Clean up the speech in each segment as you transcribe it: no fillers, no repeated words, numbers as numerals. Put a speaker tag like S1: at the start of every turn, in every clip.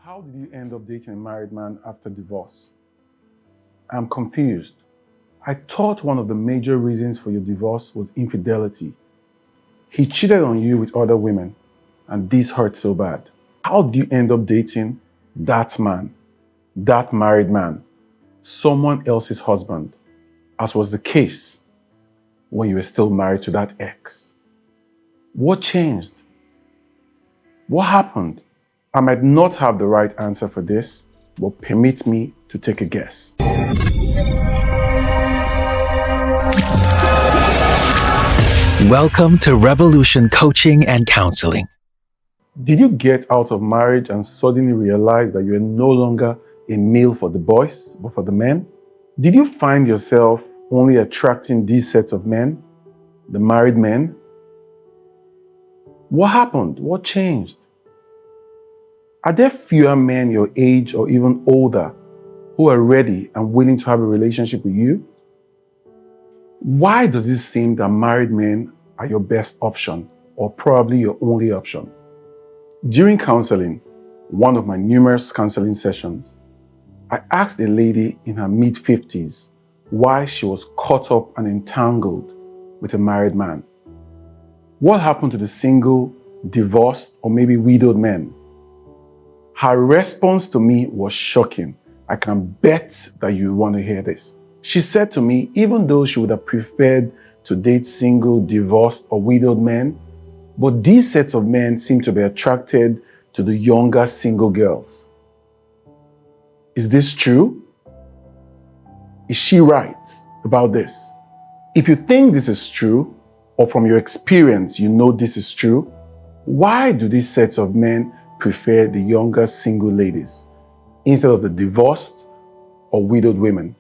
S1: How did you end up dating a married man after divorce? I'm confused. I thought one of the major reasons for your divorce was infidelity. He cheated on you with other women, and this hurt so bad. How did you end up dating that man, that married man, someone else's husband, as was the case when you were still married to that ex? What changed? What happened? I might not have the right answer for this, but permit me to take a guess.
S2: Welcome to Revolution Coaching and Counseling.
S1: Did you get out of marriage and suddenly realize that you are no longer a male for the boys, but for the men? Did you find yourself only attracting these sets of men, the married men? What happened? What changed? Are there fewer men your age or even older who are ready and willing to have a relationship with you? Why does it seem that married men are your best option, or probably your only option? During counseling, one of my numerous counseling sessions, I asked a lady in her mid-50s why she was caught up and entangled with a married man. What happened to the single, divorced, or maybe widowed men? Her response to me was shocking. I can bet that you want to hear this. She said to me, even though she would have preferred to date single, divorced, or widowed men, but these sets of men seem to be attracted to the younger single girls. Is this true? Is she right about this? If you think this is true, or from your experience you know this is true, why do these sets of men prefer the younger single ladies instead of the divorced or widowed women?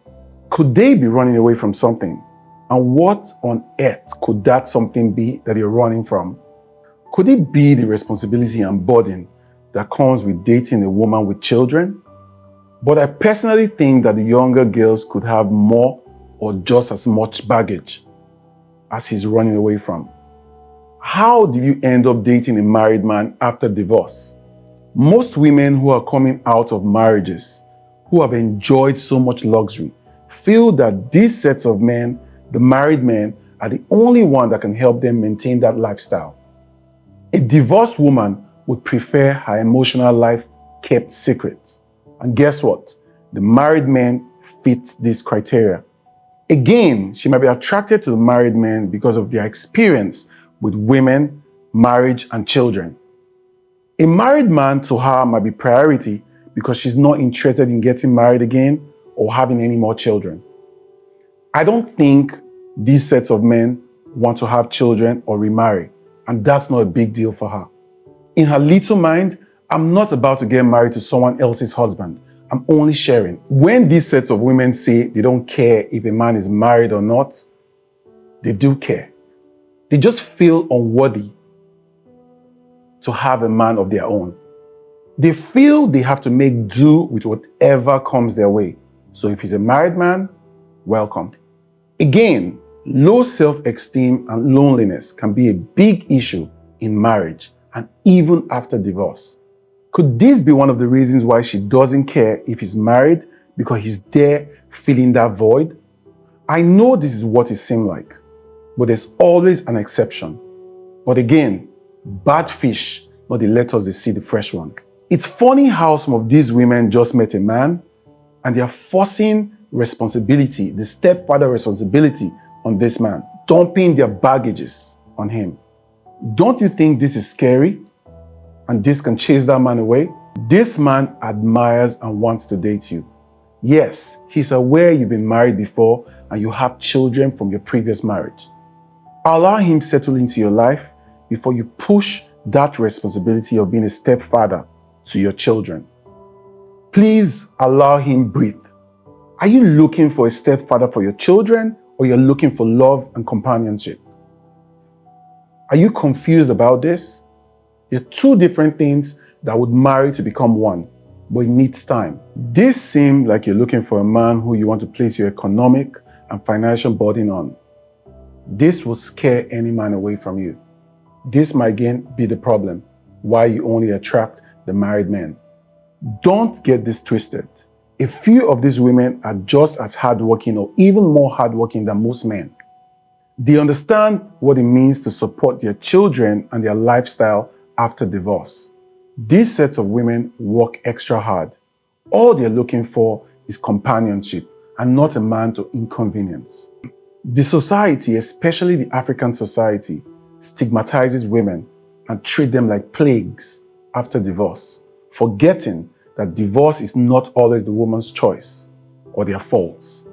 S1: Could they be running away from something? And what on earth could that something be that you're running from? Could it be the responsibility and burden that comes with dating a woman with children? But I personally think that the younger girls could have more or just as much baggage as he's running away from. How did you end up dating a married man after divorce? Most women who are coming out of marriages, who have enjoyed so much luxury, feel that these sets of men, the married men, are the only one that can help them maintain that lifestyle. A divorced woman would prefer her emotional life kept secret. And guess what? The married men fit this criteria. Again, she might be attracted to the married men because of their experience with women, marriage, and children. A married man to her might be priority because she's not interested in getting married again or having any more children. I don't think these sets of men want to have children or remarry, and that's not a big deal for her. In her little mind, I'm not about to get married to someone else's husband. I'm only sharing. When these sets of women say they don't care if a man is married or not, they do care. They just feel unworthy to have a man of their own. They feel they have to make do with whatever comes their way. So if he's a married man, welcome. Again, low self-esteem and loneliness can be a big issue in marriage and even after divorce. Could this be one of the reasons why she doesn't care if he's married, because he's there filling that void? I know this is what it seems like, but there's always an exception. But again, bad fish, not they let us see the fresh one. It's funny how some of these women just met a man and they are forcing responsibility, the stepfather responsibility on this man, dumping their baggages on him. Don't you think this is scary? And this can chase that man away? This man admires and wants to date you. Yes, he's aware you've been married before and you have children from your previous marriage. Allow him settle into your life before you push that responsibility of being a stepfather to your children. Please allow him breathe. Are you looking for a stepfather for your children, or you're looking for love and companionship? Are you confused about this? There are two different things that would marry to become one, but it needs time. This seems like you're looking for a man who you want to place your economic and financial burden on. This will scare any man away from you. This might again be the problem, why you only attract the married men. Don't get this twisted. A few of these women are just as hardworking or even more hardworking than most men. They understand what it means to support their children and their lifestyle after divorce. These sets of women work extra hard. All they're looking for is companionship and not a man to inconvenience. The society, especially the African society, stigmatizes women and treats them like plagues after divorce, forgetting that divorce is not always the woman's choice or their faults.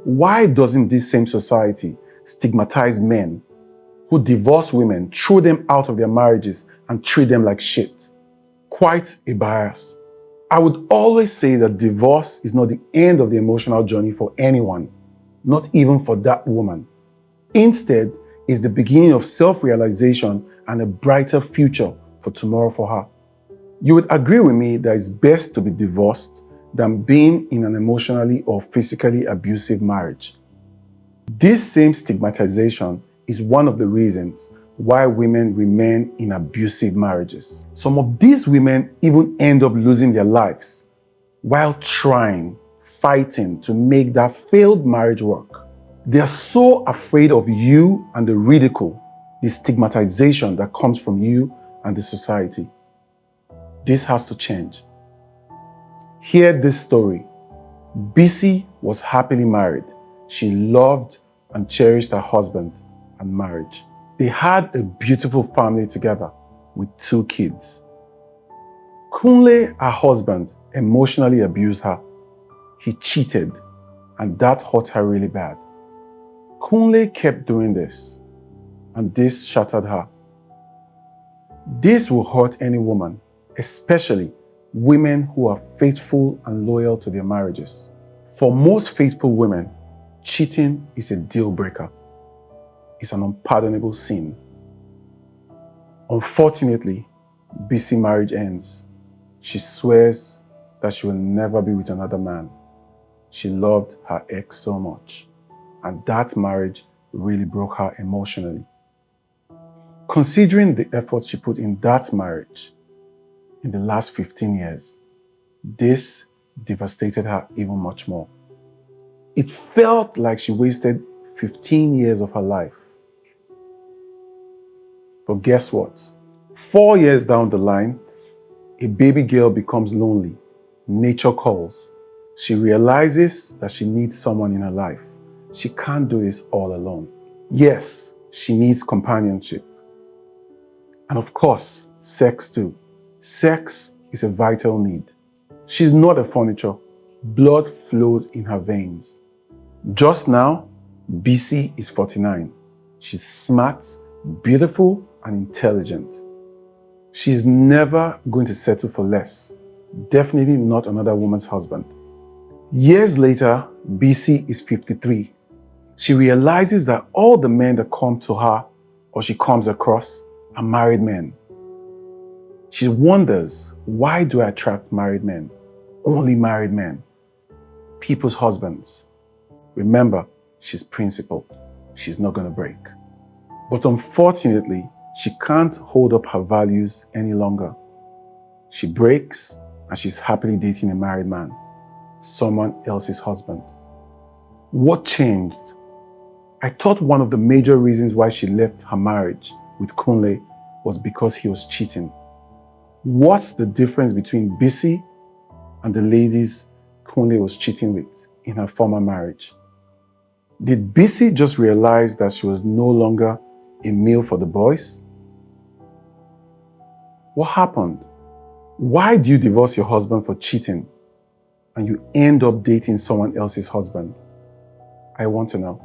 S1: Why doesn't this same society stigmatize men who divorce women, throw them out of their marriages, and treat them like shit? Quite a bias. I would always say that divorce is not the end of the emotional journey for anyone, not even for that woman. Instead, it's the beginning of self-realization and a brighter future for tomorrow for her. You would agree with me that it's best to be divorced than being in an emotionally or physically abusive marriage. This same stigmatization is one of the reasons why women remain in abusive marriages. Some of these women even end up losing their lives while fighting to make that failed marriage work. They are so afraid of you and the ridicule, the stigmatization that comes from you and the society. This has to change. Hear this story. Bisi was happily married. She loved and cherished her husband and marriage. They had a beautiful family together with 2 kids. Kunle, her husband, emotionally abused her. He cheated, and that hurt her really bad. Kunle kept doing this, and this shattered her. This will hurt any woman, especially women who are faithful and loyal to their marriages. For most faithful women, cheating is a deal breaker. It's an unpardonable sin. Unfortunately, Bisi marriage ends. She swears that she will never be with another man. She loved her ex so much, and that marriage really broke her emotionally. Considering the effort she put in that marriage in the last 15 years, this devastated her even much more. It felt like she wasted 15 years of her life. But guess what? 4 years down the line, a baby girl becomes lonely. Nature calls. She realizes that she needs someone in her life. She can't do this all alone. Yes, she needs companionship. And of course, sex too. Sex is a vital need. She's not a furniture. Blood flows in her veins. Just now, Bisi is 49. She's smart, beautiful, and intelligent. She's never going to settle for less. Definitely not another woman's husband. Years later, Bisi is 53. She realizes that all the men that come to her or she comes across are married men. She wonders, why do I attract married men? Only married men. People's husbands. Remember, she's principled. She's not going to break. But unfortunately, she can't hold up her values any longer. She breaks and she's happily dating a married man, someone else's husband. What changed? I thought one of the major reasons why she left her marriage with Kunle was because he was cheating. What's the difference between Bisi and the ladies Kunle was cheating with in her former marriage? Did Bisi just realize that she was no longer a meal for the boys? What happened? Why do you divorce your husband for cheating and you end up dating someone else's husband? I want to know.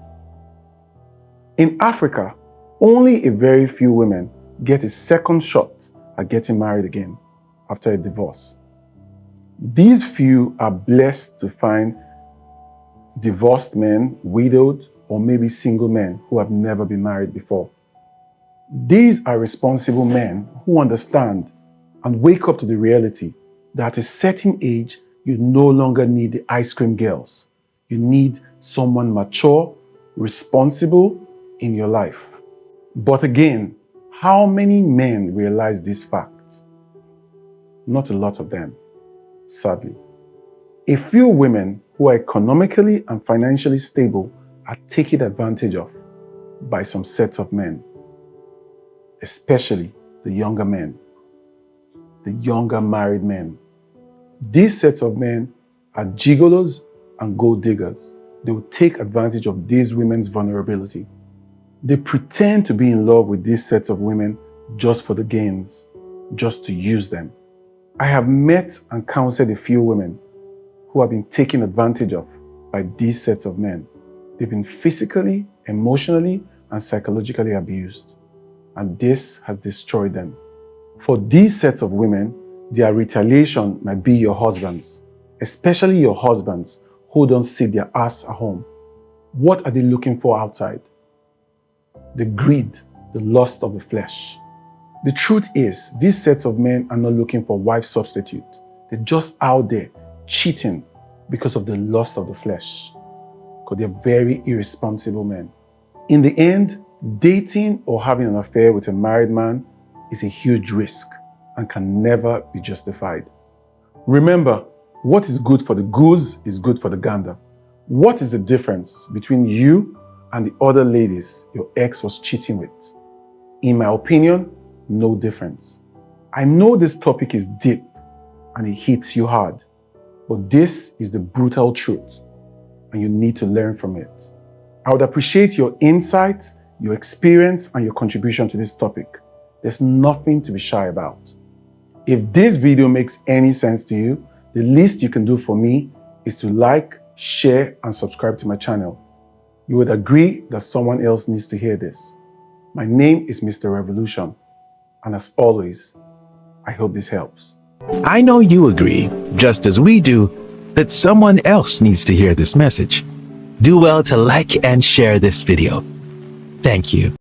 S1: In Africa, only a very few women get a second shot at getting married again after a divorce. These few are blessed to find divorced men, widowed, or maybe single men who have never been married before. These are responsible men who understand and wake up to the reality that at a certain age, you no longer need the ice cream girls. You need someone mature, responsible in your life. But again, how many men realize this fact? Not a lot of them. sadly. A few women who are economically and financially stable are taken advantage of by some sets of men, especially the younger men, the younger married men. These sets of men are gigolos and gold diggers. They will take advantage of these women's vulnerability. They pretend to be in love with these sets of women just for the gains, just to use them. I have met and counseled a few women who have been taken advantage of by these sets of men. They've been physically, emotionally, and psychologically abused. And this has destroyed them. For these sets of women, their retaliation might be your husbands, especially your husbands who don't sit their ass at home. What are they looking for outside? The greed, the lust of the flesh. The truth is, these sets of men are not looking for wife substitute. They're just out there cheating because of the lust of the flesh. Because they're very irresponsible men. In the end, dating or having an affair with a married man is a huge risk and can never be justified. Remember, what is good for the goose is good for the gander. What is the difference between you and the other ladies your ex was cheating with? In my opinion, no difference. I know this topic is deep and it hits you hard, but this is the brutal truth and you need to learn from it. I would appreciate your insights, your experience, and your contribution to this topic. There's nothing to be shy about. If this video makes any sense to you, the least you can do for me is to like, share, and subscribe to my channel. You would agree that someone else needs to hear this. My name is MRrevolution, and as always, I hope this helps.
S2: I know you agree, just as we do, that someone else needs to hear this message. Do well to like and share this video. Thank you.